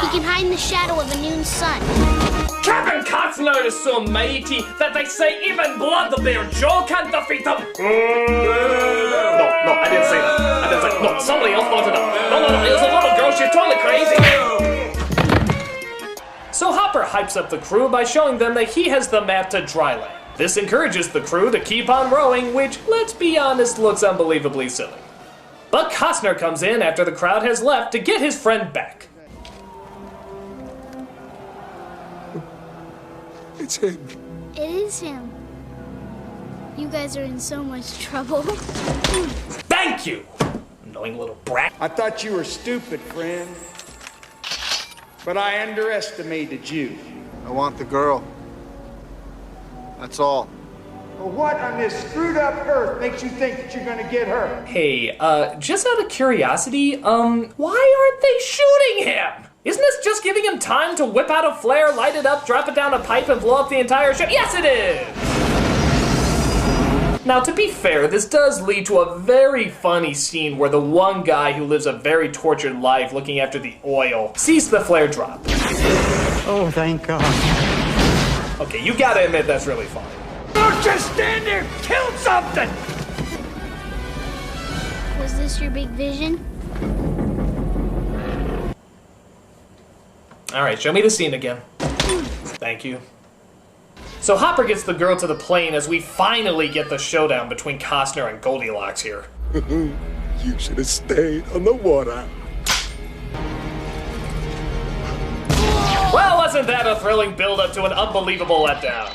He can hide in the shadow of a noon sun. Captain Costner is so mighty that they say even Blood-the-Bear Joe can't defeat him. No, I didn't say that. No, somebody else brought it up. No, it was a little girl, she's totally crazy. So Hopper hypes up the crew by showing them that he has the map to Dryland. This encourages the crew to keep on rowing, which, let's be honest, looks unbelievably silly. But Costner comes in after the crowd has left to get his friend back. It's him. It is him. You guys are in so much trouble. Thank you, annoying little brat. I thought you were stupid, friend. But I underestimated you. I want the girl. That's all. Well, what on this screwed up earth makes you think that you're gonna get her? Hey, just out of curiosity, why aren't they shooting him? Isn't this just giving him time to whip out a flare, light it up, drop it down a pipe, and blow up the entire ship? Yes, it is! Now, to be fair, this does lead to a very funny scene where the one guy who lives a very tortured life looking after the oil sees the flare drop. Oh, thank God. Okay, you gotta admit that's really funny. Don't just stand there, kill something! Was this your big vision? Alright, show me the scene again. Thank you. So Hopper gets the girl to the plane as we finally get the showdown between Costner and Goldilocks here. You should have stayed on the water. Well, wasn't that a thrilling build-up to an unbelievable letdown?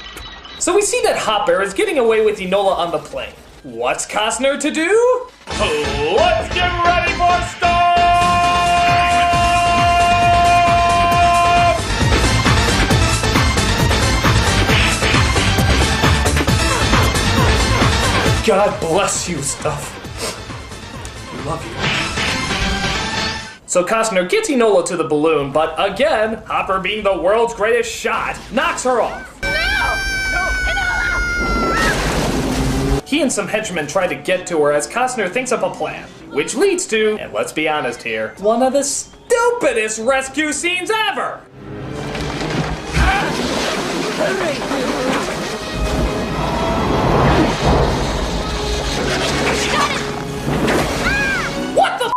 So we see that Hopper is getting away with Enola on the plane. What's Costner to do? Let's get ready for start! God bless you, Stuff. We love you. So Costner gets Enola to the balloon, but again, Hopper being the world's greatest shot, knocks her off. He and some henchmen try to get to her as Costner thinks up a plan, which leads to, and let's be honest here, one of the stupidest rescue scenes ever! What the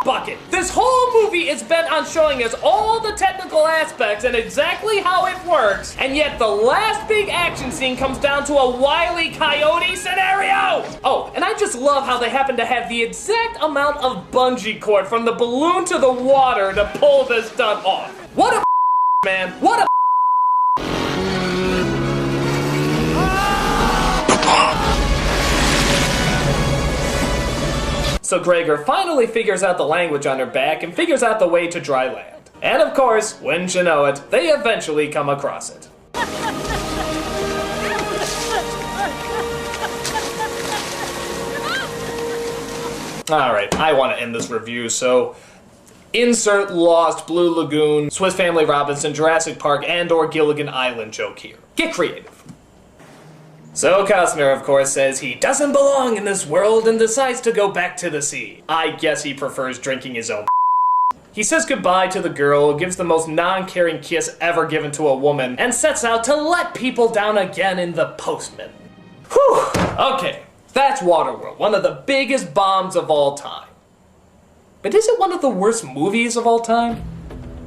bucket? This whole movie is bent on showing us all the technical aspects and exactly how it works, and yet the last big action scene comes down to a Wile E. Coyote scenario! Oh, and I just love how they happen to have the exact amount of bungee cord from the balloon to the water to pull this stunt off. What a man, what a So Gregor finally figures out the language on her back and figures out the way to dry land. And of course, wouldn't you know it, they eventually come across it. Alright, I want to end this review, so insert Lost, Blue Lagoon, Swiss Family Robinson, Jurassic Park, and/or Gilligan Island joke here. Get creative. So Costner, of course, says he doesn't belong in this world and decides to go back to the sea. I guess he prefers drinking his own. He says goodbye to the girl, gives the most non-caring kiss ever given to a woman, and sets out to let people down again in The Postman. Whew, okay, that's Waterworld, one of the biggest bombs of all time. But is it one of the worst movies of all time?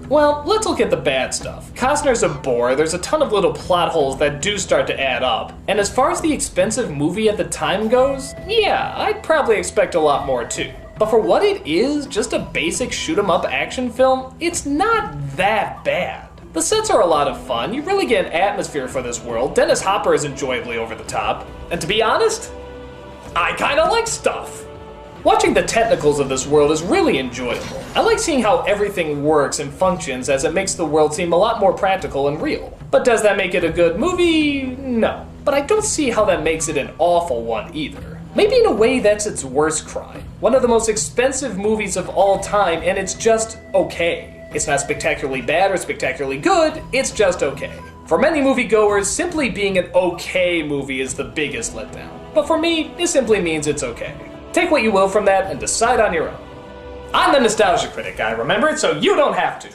Well, let's look at the bad stuff. Costner's a bore, there's a ton of little plot holes that do start to add up. And as far as the expensive movie at the time goes, yeah, I'd probably expect a lot more too. But for what it is, just a basic shoot-'em-up action film, it's not that bad. The sets are a lot of fun, you really get an atmosphere for this world, Dennis Hopper is enjoyably over the top. And to be honest, I kinda like Stuff. Watching the technicals of this world is really enjoyable. I like seeing how everything works and functions as it makes the world seem a lot more practical and real. But does that make it a good movie? No. But I don't see how that makes it an awful one either. Maybe in a way that's its worst crime. One of the most expensive movies of all time and it's just okay. It's not spectacularly bad or spectacularly good, it's just okay. For many moviegoers, simply being an okay movie is the biggest letdown. But for me, it simply means it's okay. Take what you will from that and decide on your own. I'm the Nostalgia Critic guy, remember it, so you don't have to.